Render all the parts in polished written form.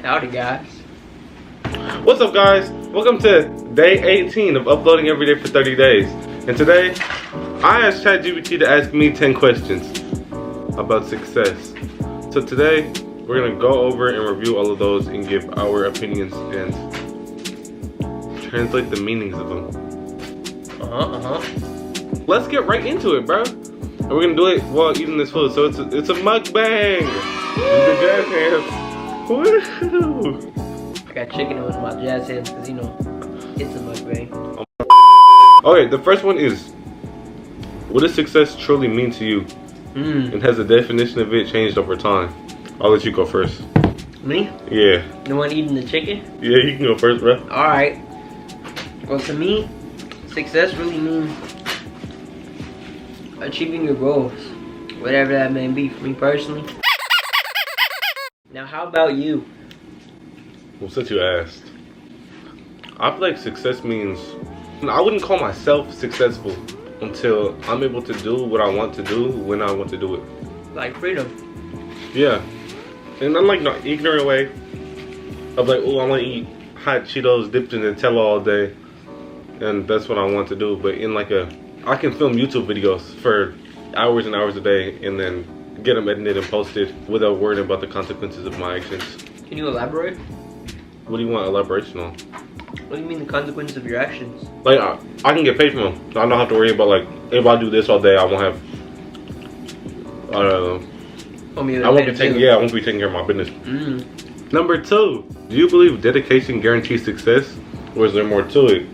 Howdy guys. What's up guys? Welcome to day 18 of uploading every day for 30 days. And today, I asked ChatGPT to ask me 10 questions about success. So today, we're gonna go over and review all of those and give our opinions and translate the meanings of them. Let's get right into it, bro. And we're gonna do it while eating this food. So it's a mukbang. The jazz hands. Woo! I got chicken with my jazz hands because you know it's a mukbang. Okay, the first one is, what does success truly mean to you? And has the definition of it changed over time? I'll let you go first. Me? Yeah. The one eating the chicken? Yeah, you can go first, bro. Alright. Well, to me, success really means achieving your goals, whatever that may be for me personally. Now, how about you? Well, since you asked, I feel like success means, I wouldn't call myself successful until I'm able to do what I want to do when I want to do it. Like freedom. Yeah. And I'm like not ignorant way of like, oh, I want to eat hot Cheetos dipped in Nutella all day, and that's what I want to do. But in like I can film YouTube videos for hours and hours a day and then get them edited and posted without worrying about the consequences of my actions. Can you elaborate? What do you want elaboration on? What do you mean the consequences of your actions? Like I can get paid from them. I don't have to worry about like, if I do this all day, I won't have, I won't be taking care of my business. Number 2, do you believe dedication guarantees success, or is there more to it?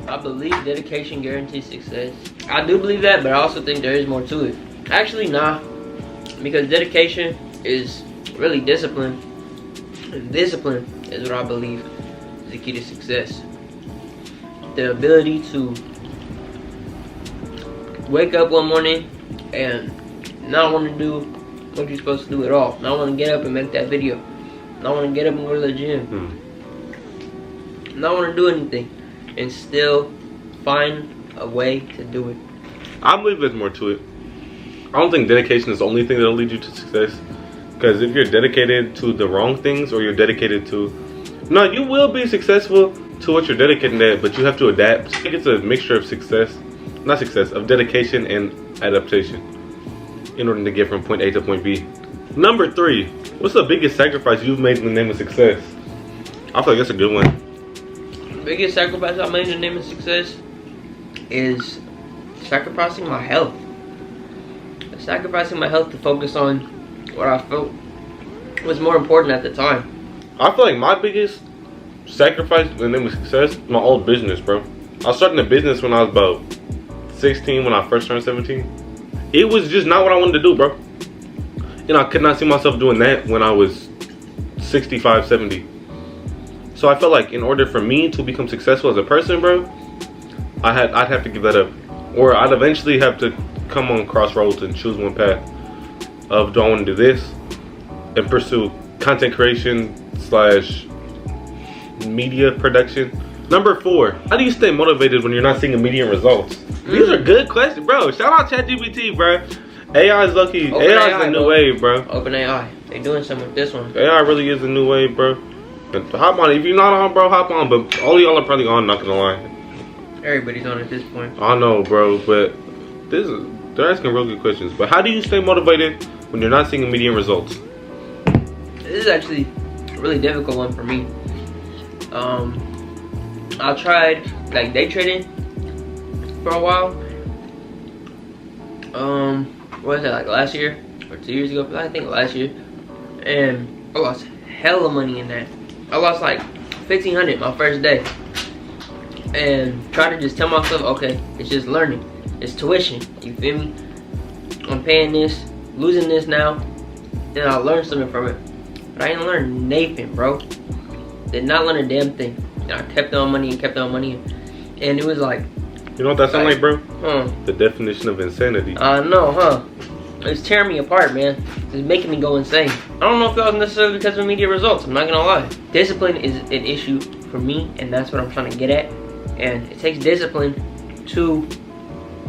I believe dedication guarantees success. I do believe that, but I also think there is more to it. Actually, nah, because dedication is really discipline. And discipline is what I believe is the key to success. The ability to wake up one morning and not want to do what you're supposed to do at all. Not want to get up and make that video. Not want to get up and go to the gym. Not want to do anything and still find a way to do it. I believe there's more to it. I don't think dedication is the only thing that'll lead you to success. Because if you're dedicated to the wrong things, or you're dedicated to, no, you will be successful to what you're dedicated to, but you have to adapt. I think it's a mixture of of dedication and adaptation in order to get from point A to point B. Number 3, what's the biggest sacrifice you've made in the name of success? I feel like that's a good one. The biggest sacrifice I made in the name of success is sacrificing my health. Sacrificing my health to focus on what I felt was more important at the time. I feel like my biggest sacrifice in the name of success, my old business, bro. I was starting a business when I was about 16, when I first turned 17. It was just not what I wanted to do, bro. And I could not see myself doing that when I was 65, 70. So I felt like in order for me to become successful as a person, bro, I'd have to give that up. Or I'd eventually have to come on crossroads and choose one path of, do I want to do this and pursue content creation / media production. Number 4, how do you stay motivated when you're not seeing immediate results? These are good questions, bro. Shout out ChatGPT, bro. AI is lucky. AI is the new wave, bro. OpenAI, they doing something with this one. AI really is the new wave, bro. And hop on. If you're not on, bro, hop on. But all y'all are probably on, not gonna lie. Everybody's on at this point. I know, bro, but they're asking real good questions. But how do you stay motivated when you're not seeing immediate results? This is actually a really difficult one for me. I tried like day trading for a while. What was that, like last year or 2 years ago? I think last year. And I lost hella money in that. I lost like $1,500 my first day. And try to just tell myself, okay, it's just learning. It's tuition, you feel me? I'm paying this, losing this now, then I'll learn something from it. But I ain't learned nothing, bro. Did not learn a damn thing. And I kept on money and kept on money. And it was like, you know what that sounds like, bro? Huh? The definition of insanity. I know, huh? It's tearing me apart, man. It's making me go insane. I don't know if that was necessarily because of immediate results, I'm not gonna lie. Discipline is an issue for me, and that's what I'm trying to get at. And it takes discipline to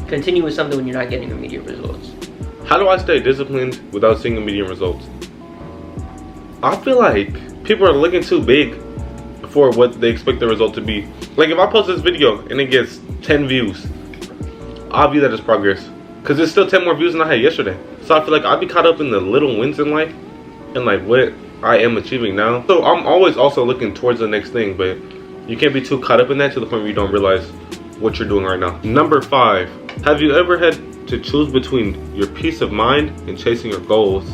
continue with something when you're not getting immediate results. How do I stay disciplined without seeing immediate results? I feel like people are looking too big for what they expect the result to be. Like if I post this video and it gets 10 views, I'll view that as progress. Cause there's still 10 more views than I had yesterday. So I feel like I'll be caught up in the little wins in life and like what I am achieving now. So I'm always also looking towards the next thing, but you can't be too caught up in that to the point where you don't realize what you're doing right now. Number 5, have you ever had to choose between your peace of mind and chasing your goals?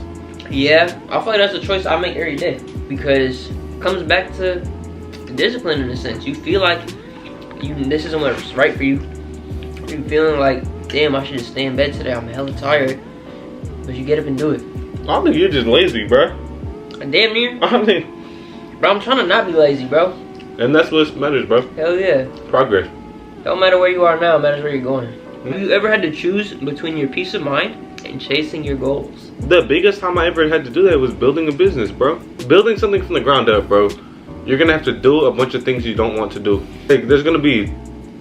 Yeah, I feel like that's a choice I make every day, because it comes back to discipline in a sense. You feel like this isn't what's right for you. You're feeling like, damn, I should just stay in bed today, I'm hella tired. But you get up and do it. I think you're just lazy, bro. Damn near. I mean, Bro, I'm trying to not be lazy, bro. and that's what matters, bro. Hell yeah. Progress. Don't matter where you are now, it matters where you're going. Have you ever had to choose between your peace of mind and chasing your goals? The biggest time I ever had to do that was building a business, bro. Building something from the ground up, bro. You're gonna have to do a bunch of things you don't want to do. Like, there's gonna be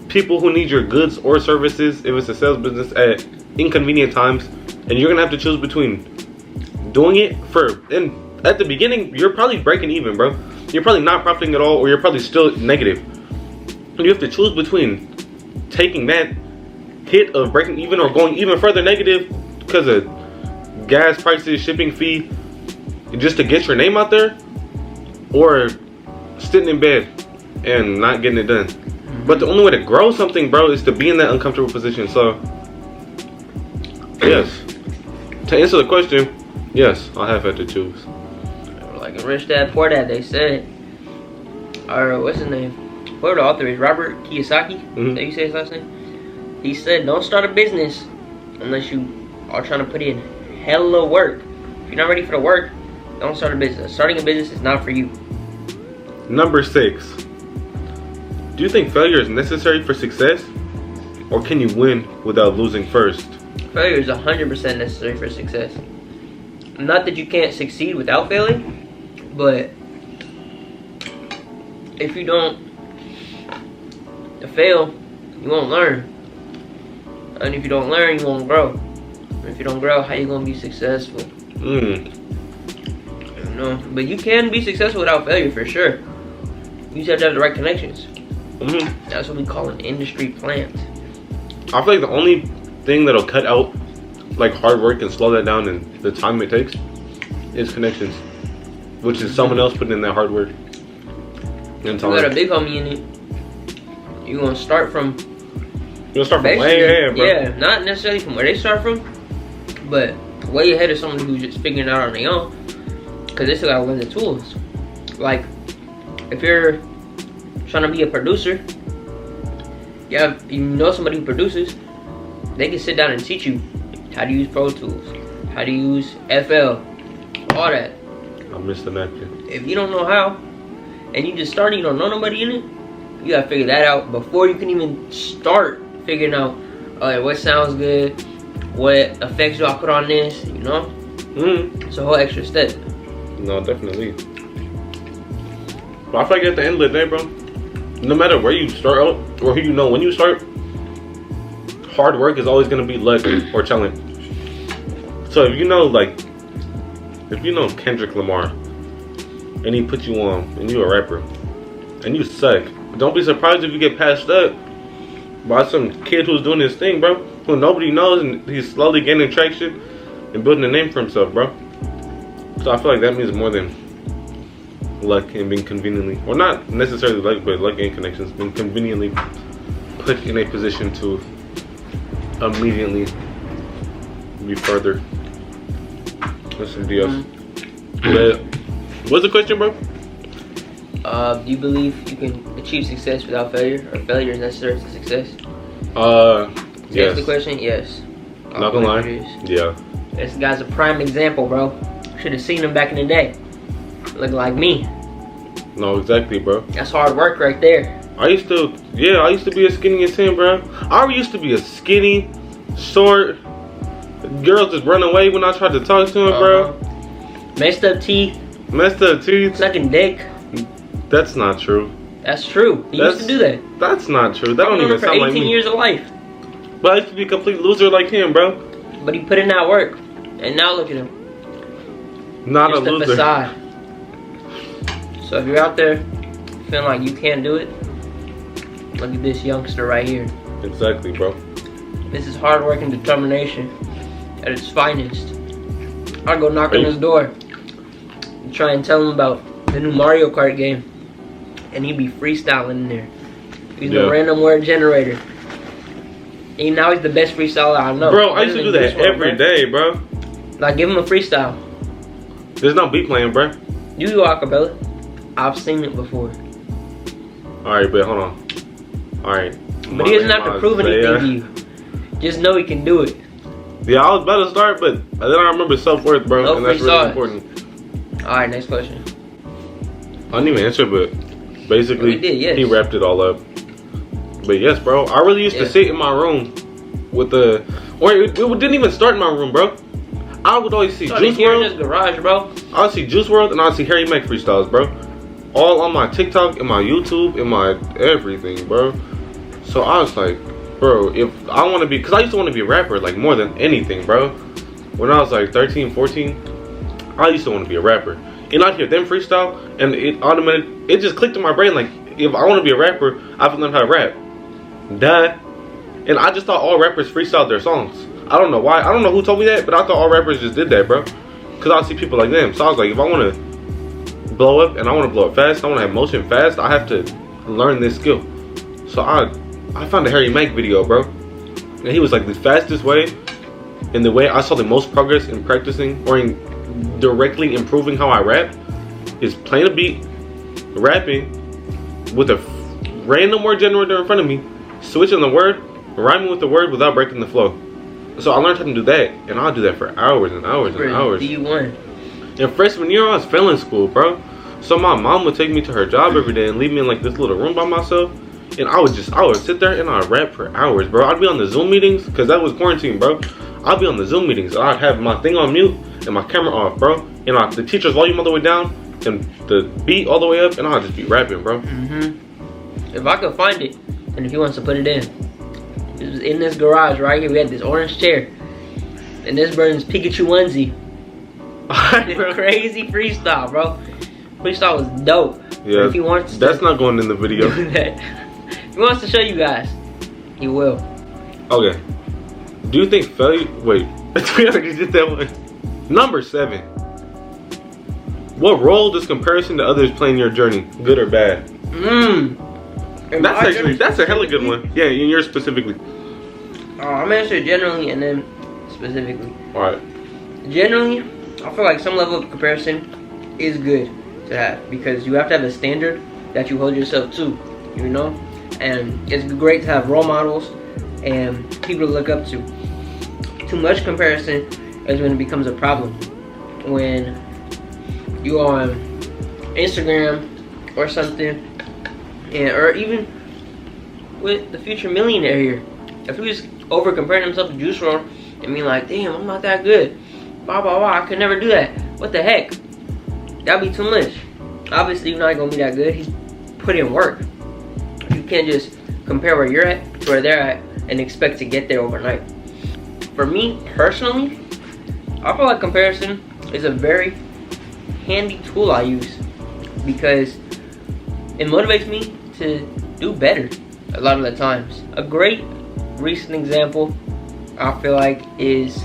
people who need your goods or services if it's a sales business at inconvenient times, and you're gonna have to choose between doing it and at the beginning you're probably breaking even, bro. You're probably not profiting at all, or you're probably still negative. And you have to choose between taking that hit of breaking even or going even further negative because of gas prices, shipping fee, just to get your name out there, or sitting in bed and not getting it done. But the only way to grow something, bro, is to be in that uncomfortable position. So, yes. To answer the question, yes, I have had to choose. Like a Rich Dad, Poor Dad, they said. Or what's his name? Whoever the author is, Robert Kiyosaki. Mm-hmm. Did you say his last name? He said, don't start a business unless you are trying to put in hella work. If you're not ready for the work, don't start a business. Starting a business is not for you. Number 6. Do you think failure is necessary for success? Or can you win without losing first? Failure is 100% necessary for success. Not that you can't succeed without failing, but if you don't fail, you won't learn. And if you don't learn, you won't grow. And if you don't grow, how you gonna be successful? You know, but you can be successful without failure for sure. You just have to have the right connections. That's what we call an industry plant. I feel like the only thing that'll cut out like hard work and slow that down and the time it takes is connections, which is someone else putting in that hard work and time. You got a big homie in it. You gonna start from. You'll start from way ahead, bro. Yeah, not necessarily from where they start from, but way ahead of someone who's just figuring it out on their own. Cause they still gotta learn the tools. Like, if you're trying to be a producer, you know somebody who produces, they can sit down and teach you how to use Pro Tools, how to use FL, all that. I missed the napkin. If you don't know how, and you just starting, you don't know nobody in it, you gotta figure that out before you can even start figuring out what sounds good, what effects do I put on this, you know? It's a whole extra step. No, definitely. But I feel like at the end of the day, bro, no matter where you start out or who you know when you start, hard work is always gonna be luck or talent. So if you know Kendrick Lamar and he put you on and you're a rapper and you suck, don't be surprised if you get passed up by some kid who's doing his thing, bro, who nobody knows, and he's slowly gaining traction and building a name for himself, bro. So I feel like that means more than luck and being conveniently, or not necessarily luck, but luck and connections, being conveniently put in a position to immediately be further. That's somebody else. What's the question, bro? Do you believe you can achieve success without failure, or failure is necessary to success? Yes. Answer the question, yes. Not gonna lie. Yeah. This guy's a prime example, bro. Should have seen him back in the day. Look like me. No, exactly, bro. That's hard work right there. I used to be a skinny as 10, bro. I used to be a skinny, short. Girls just run away when I tried to talk to him, bro. Messed up teeth. Sucking dick. That's not true. That's true. He used to do that. That's not true. That don't even sound like me. 18 years of life. But I used to be a complete loser like him, bro. But he put in that work. And now look at him. Not Just a loser. Facade. So if you're out there feeling like you can't do it, look at this youngster right here. Exactly, bro. This is hard work and determination at its finest. I'll go knock on his door and try and tell him about the new Mario Kart game, and he'd be freestyling in there. He's a random word generator. And now he's the best freestyler I know. Bro, I used to do that every day, bro. Like, give him a freestyle. There's no beat playing, bro. You do acapella. I've seen it before. Alright, but hold on. Alright. But he doesn't have to prove anything to you. Just know he can do it. Yeah, I was about to start, but then I remember self-worth, bro. No, and that's really important. Alright, next question. I didn't even answer, but basically, he wrapped it all up. But yes, bro, I really used to sit in my room with the, or it didn't even start in my room, bro. I would always see Juice WRLD. In his garage, bro. I would see Juice WRLD and I would see Harry Mack freestyles, bro. All on my TikTok and my YouTube and my everything, bro. So I was like, bro, if I want to be, because I used to want to be a rapper, like, more than anything, bro. When I was like 13, 14, I used to want to be a rapper. And I'd hear them freestyle, and it just clicked in my brain, like, if I want to be a rapper, I have to learn how to rap. Duh. And I just thought all rappers freestyled their songs. I don't know why. I don't know who told me that, but I thought all rappers just did that, bro. Because I see people like them. So I was like, if I want to blow up, and I want to blow up fast, I want to have motion fast, I have to learn this skill. So I found a Harry Mack video, bro. And he was like, the fastest way, and the way I saw the most progress in practicing, or in directly improving how I rap, is playing a beat, rapping, with a random word generator in front of me, switching the word, rhyming with the word without breaking the flow. So I learned how to do that, and I'll do that for hours and hours and hours. D1. In freshman year, I was failing school, bro. So my mom would take me to her job every day and leave me in like this little room by myself, and I would sit there and I'd rap for hours, bro. I'd be on the Zoom meetings, because that was quarantine, bro. I'd be on the Zoom meetings, and I'd have my thing on mute and my camera off, bro, and the teacher's volume all the way down and the beat all the way up, and I'd just be rapping, bro. If I could find it, and if he wants to put it in, it was in this garage right here. We had this orange chair, and this bird's Pikachu onesie. Crazy freestyle, bro. Freestyle was dope. Yeah, if he wants to, that's not going in the video. If he wants to show you guys, he will. Okay. Do you think failure? Wait, we already did that one. Number 7. What role does comparison to others play in your journey, good or bad? That's a hella good one. Yeah, in yours specifically. I'm answering generally and then specifically. Alright. Generally, I feel like some level of comparison is good to have, because you have to have a standard that you hold yourself to, you know? And it's great to have role models and people to look up to. Too much comparison is when it becomes a problem. When you are on Instagram or something, or even with the future millionaire here, if he was over comparing himself to Juice WRLD and being like, damn, I'm not that good, blah blah blah, I could never do that, what the heck, that'd be too much. Obviously you're not gonna be that good. He's put in work. You can't just compare where you're at to where they're at and expect to get there overnight. For me personally, I feel like comparison is a very handy tool I use, because it motivates me to do better a lot of the times. A great recent example I feel like is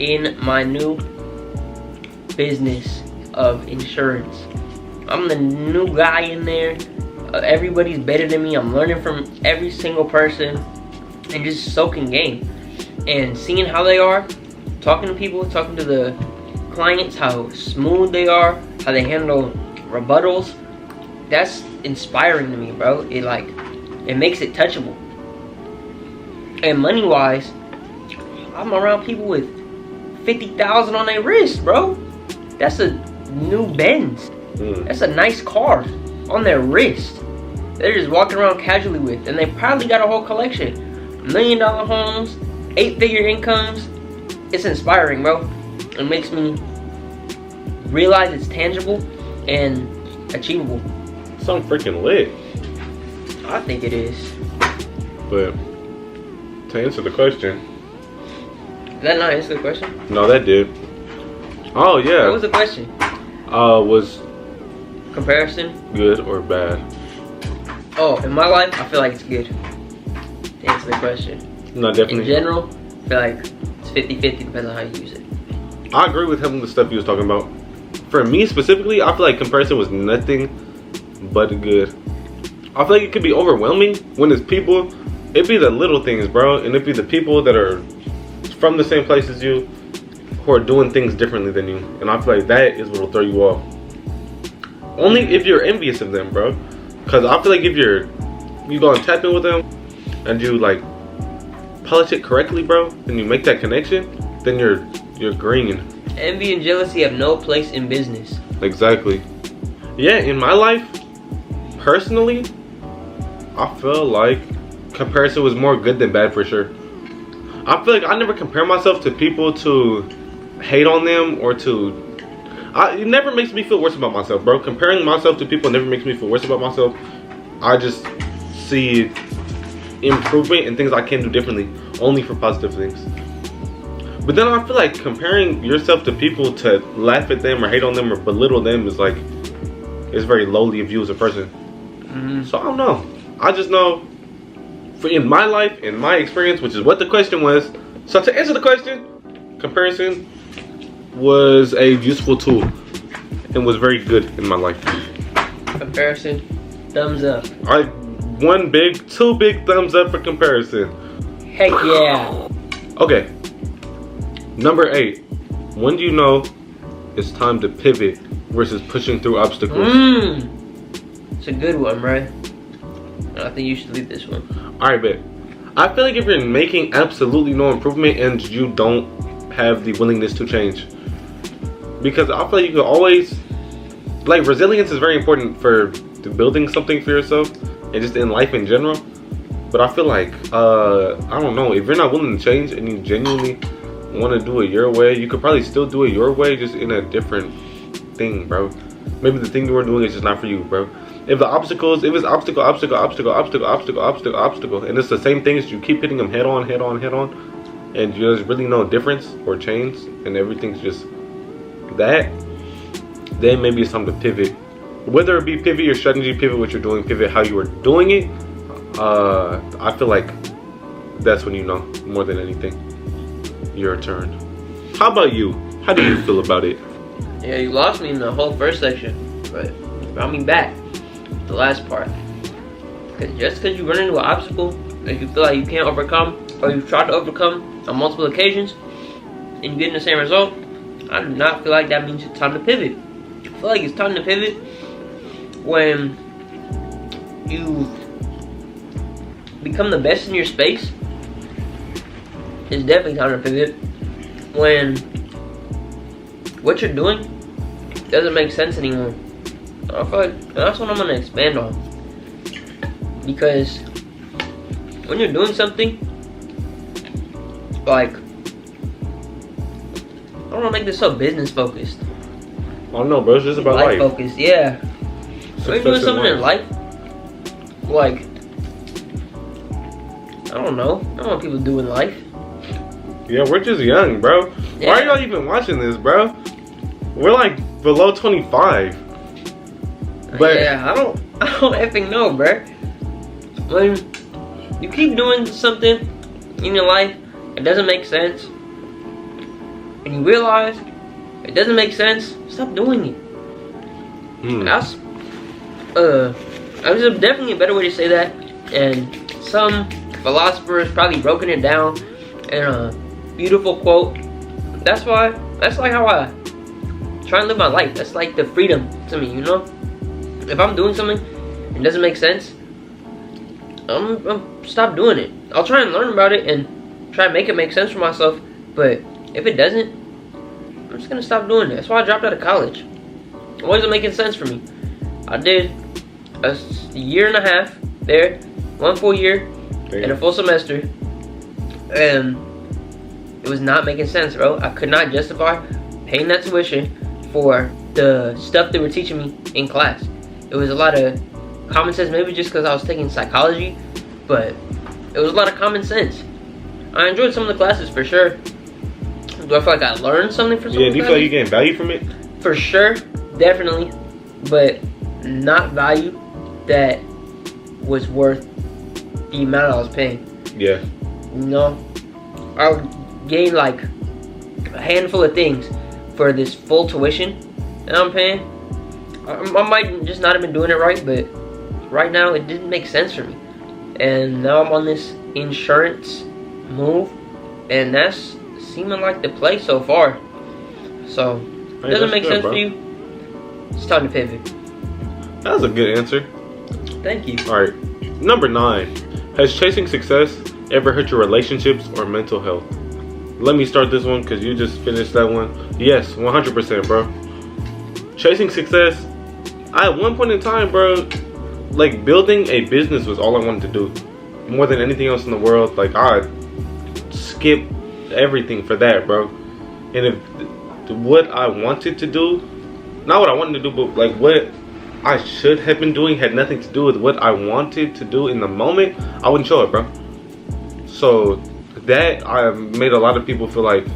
in my new business of insurance. I'm the new guy in there. Everybody's better than me. I'm learning from every single person and just soaking game and seeing how they are, talking to people, talking to the clients, how smooth they are, how they handle rebuttals. That's inspiring to me, bro. It makes it touchable. And money wise, I'm around people with 50,000 on their wrist, bro. That's a new Benz. That's a nice car on their wrist. They're just walking around casually with, and they probably got a whole collection. $1 million homes, 8-figure incomes. It's inspiring, bro. It makes me realize it's tangible and achievable. Sounds freaking lit. I think it is. But to answer the question, did that not answer the question? No, that did. Oh yeah. What was the question? Was Comparison. Good or bad? Oh, in my life, I feel like it's good. To answer the question. No, definitely. In general, I feel like it's 50-50, depends on how you use it. I agree with him with the stuff he was talking about. For me specifically, I feel like comparison was nothing but good. I feel like it could be overwhelming when it's people. It'd be the little things, bro, and it'd be the people that are from the same place as you who are doing things differently than you. And I feel like that is what will throw you off. Only if you're envious of them, bro. Because I feel like if you go and tap in with them and you like politic correctly, bro, and you make that connection, then you're green. Envy and jealousy have no place in business. Exactly. Yeah, in my life, personally, I feel like comparison was more good than bad for sure. I feel like I never compare myself to people to hate on them or to... it never makes me feel worse about myself, bro. Comparing myself to people never makes me feel worse about myself. I just see improvement and things I can do differently, only for positive things. But then I feel like comparing yourself to people to laugh at them or hate on them or belittle them is like, it's very lowly of you as a person. So I don't know. I just know, in my life, in my experience, which is what the question was. So to answer the question, comparison was a useful tool and was very good in my life. Comparison, thumbs up. All right, two big thumbs up for comparison. Heck yeah. Okay. Number 8. When do you know it's time to pivot versus pushing through obstacles? It's a good one, right? I think you should leave this one. Alright, bet. I feel like if you're making absolutely no improvement and you don't have the willingness to change. Because I feel like you can always... Like, resilience is very important for building something for yourself and just in life in general. But I feel like, I don't know, if you're not willing to change and you genuinely want to do it your way, you could probably still do it your way, just in a different thing, bro. Maybe the thing you were doing is just not for you, bro. If it's obstacle, and it's the same things, you keep hitting them head on, and there's really no difference or change, and everything's just that, then maybe it's time to pivot. Whether it be pivot your strategy, pivot what you're doing, pivot how you are doing it, I feel like that's when you know more than anything. Your turn. How about you? How do you feel about it? Yeah, you lost me in the whole first section, but you brought me back. The last part. Because just because you run into an obstacle that you feel like you can't overcome, or you've tried to overcome on multiple occasions, and you get the same result, I do not feel like that means it's time to pivot. I feel like it's time to pivot when you become the best in your space. It's definitely time to pivot when what you're doing doesn't make sense anymore. I feel like that's what I'm gonna expand on. Because when you're doing something, like, I don't wanna make this so business focused. Oh no, bro, it's just about life. Focused, yeah. When you're doing something in life, like, I don't know what people do in life. Yeah, we're just young, bro. Yeah. Why are y'all even watching this, bro? We're like below 25. But yeah, I don't effing know, bro. When you keep doing something in your life, it doesn't make sense, and you realize it doesn't make sense, stop doing it. That's there's definitely a better way to say that, and some philosophers probably broken it down in a beautiful quote. That's like how I try and live my life. That's like the freedom to me, you know? If I'm doing something and it doesn't make sense, I'm stop doing it. I'll try and learn about it and try and make it make sense for myself, but if it doesn't, I'm just gonna stop doing it. That's why I dropped out of college. It wasn't making sense for me. I did a year and a half there, 1 full year, and a full semester, and it was not making sense, bro. I could not justify paying that tuition for the stuff they were teaching me in class. It was a lot of common sense, maybe just because I was taking psychology, but it was a lot of common sense. I enjoyed some of the classes for sure. Do I feel like I learned something from some of the do you feel like you getting value from it? For sure, definitely. But not value that was worth the amount I was paying. Yeah. You know, I would gain like a handful of things for this full tuition that I'm paying. I might just not have been doing it right, but right now it didn't make sense for me. And now I'm on this insurance move, and that's seeming like the play so far. So, Hey, doesn't make good, sense bro. for you? It's time to pivot. That was a good answer. Thank you. Alright. Number 9. Has chasing success ever hurt your relationships or mental health? Let me start this one because you just finished that one. Yes, 100%, bro. Chasing success. At one point in time, bro, like building a business was all I wanted to do. More than anything else in the world. Like I'd skip everything for that, bro. And if what I wanted to do, not what I wanted to do, but like what I should have been doing had nothing to do with what I wanted to do in the moment, I wouldn't show it, bro. So that I made a lot of people feel like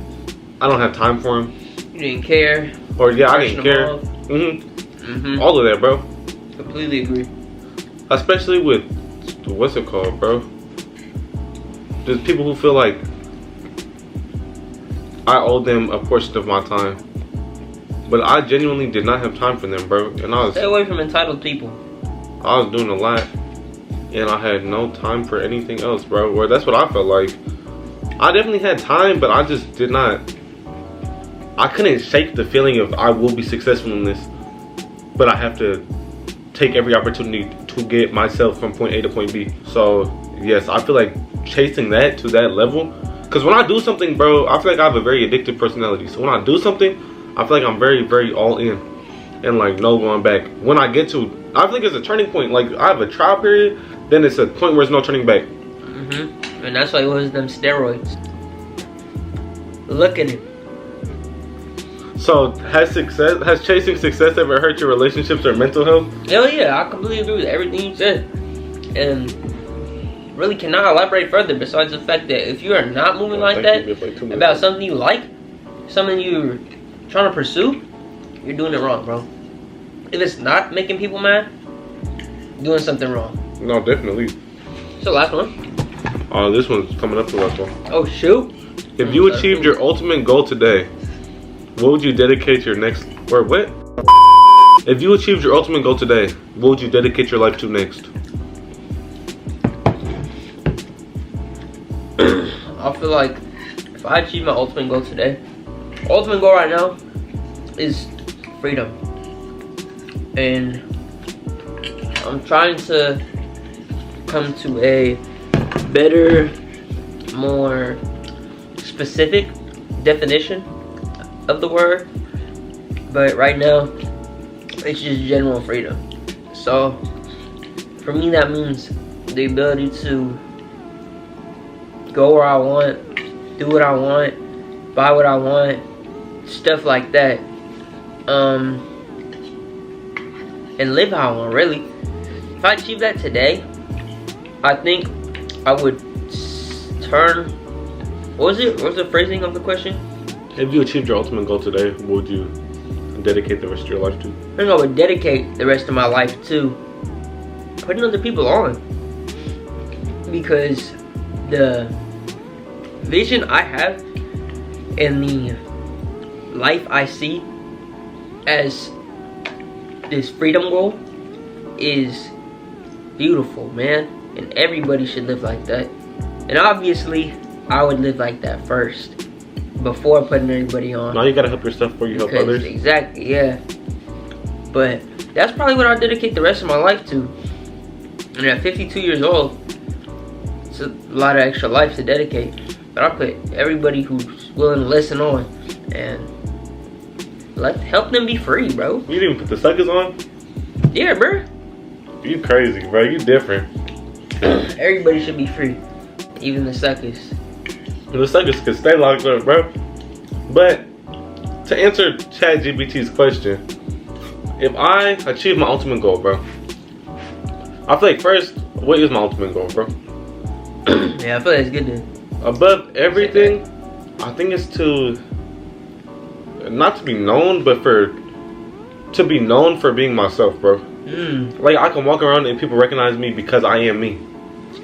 I don't have time for them. You didn't care. Or yeah, I didn't care. All of that, bro. Completely agree. Especially with what's it called, bro? There's people who feel like I owe them a portion of my time, but I genuinely did not have time for them, bro. And Stay away from entitled people. I was doing a lot, and I had no time for anything else, bro. Or that's what I felt like. I definitely had time, but I just did not. I couldn't shake the feeling of I will be successful in this, but I have to take every opportunity to get myself from point A to point B. So yes, I feel like chasing that to that level. Because when I do something, bro, I feel like I have a very addictive personality. So when I do something, I feel like I'm very, very all in. And like no going back. When I get to, I think it's a turning point. Like I have a trial period, then it's a point where there's no turning back. And that's why it was them steroids. Look at it. So has chasing success ever hurt your relationships or mental health? Hell yeah, I completely agree with everything you said. And really cannot elaborate further besides the fact that if you are not moving like that about something you like, something you're trying to pursue, you're doing it wrong, bro. If it's not making people mad, you're doing something wrong. No, definitely. So last one. This one's coming up to the last one. Oh shoot. If you achieved your ultimate goal today, what would you dedicate your next, or what? If you achieved your ultimate goal today, what would you dedicate your life to next? I feel like if I achieve my ultimate goal today, ultimate goal right now is freedom. And I'm trying to come to a better, more specific definition of the word, but right now it's just general freedom. So for me that means the ability to go where I want, do what I want, buy what I want, stuff like that, and live how I want, really. If I achieve that today, I think I would turn, what was the phrasing of the question? If you achieved your ultimate goal today, what would you dedicate the rest of your life to? I think I would dedicate the rest of my life to putting other people on. Because the vision I have and the life I see as this freedom goal is beautiful, man. And everybody should live like that. And obviously, I would live like that first, before putting everybody on. Now you gotta help yourself before you help others. Exactly, yeah. But that's probably what I'll dedicate the rest of my life to. And at 52 years old, it's a lot of extra life to dedicate. But I'll put everybody who's willing to listen on and help them be free, bro. You didn't even put the suckers on? Yeah, bro. You crazy, bro. You different. Everybody should be free, even the suckers. The suckers can stay locked up, bro. But to answer ChatGPT's question, if I achieve my ultimate goal, bro, I feel like first, what is my ultimate goal, bro? Yeah, I feel like it's good to. Above everything, I think it's to not to be known, but to be known for being myself, bro. Like, I can walk around and people recognize me because I am me.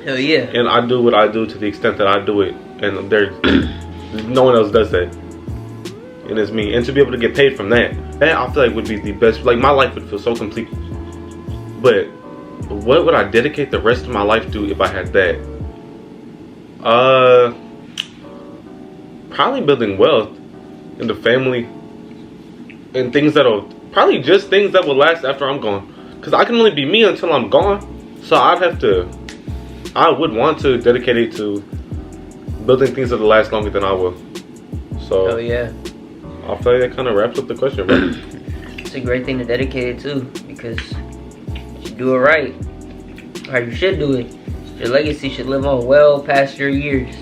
Hell yeah. And I do what I do to the extent that I do it. And there's no one else does that. And it's me. And to be able to get paid from that, I feel like would be the best. Like, my life would feel so complete. But what would I dedicate the rest of my life to if I had that? Probably building wealth in the family. And things that'll, probably just things that will last after I'm gone. Because I can only be me until I'm gone. So I would want to dedicate it to building things that'll last longer than I will. So, hell yeah. I feel like that kind of wraps up the question, bro. It's a great thing to dedicate it to, because you do it right, how you should do it. Your legacy should live on well past your years.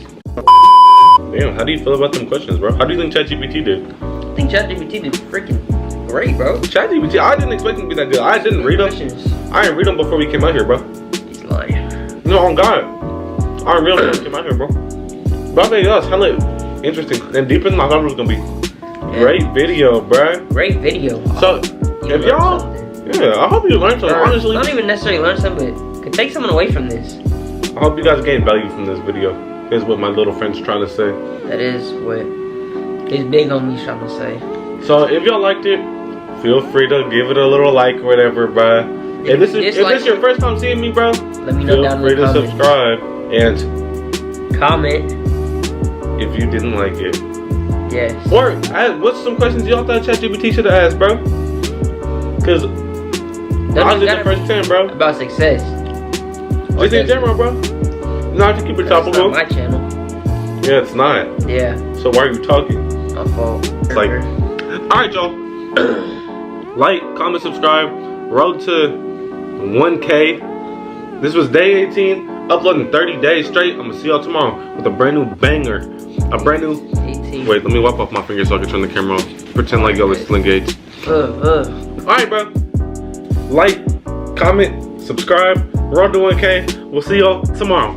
Damn, how do you feel about them questions, bro? How do you think ChatGPT did? I think ChatGPT did freaking great, bro. ChatGPT, I didn't expect him to be that good. I didn't read them. I didn't read them before we came out here, bro. He's lying. No, on God. I didn't read them before we came out here, bro. But I think that was hella interesting and deeper than I thought it was gonna be. Yeah. Great video, bro. Great video. So, if y'all, yeah, I hope you learned something, honestly. Not even necessarily learn something, but could take someone away from this. I hope you guys gain value from this video. Is what my little friend's trying to say. That is what his big homie's trying to say. So if y'all liked it, feel free to give it a little like or whatever, bro. If this is your first time seeing me, bro, let me know down in the comments. Feel free to subscribe and comment if you didn't like it. Yes. Or what's some questions y'all thought ChatGPT should have asked, bro? Because I did the first 10, bro. About success. Just in general, bro. No, to keep it topical. It's not my channel. Yeah, it's not. Yeah. So why are you talking? My fault. It's like, alright, y'all. Like, comment, subscribe. Road to 1K. This was day 18. Uploading 30 days straight. I'm gonna see y'all tomorrow with a brand new banger. A brand new 18. Wait, let me wipe off my fingers so I can turn the camera off. Pretend like y'all are still engaged. Alright, bro. Like, comment, subscribe. Road to 1K. We'll see y'all tomorrow.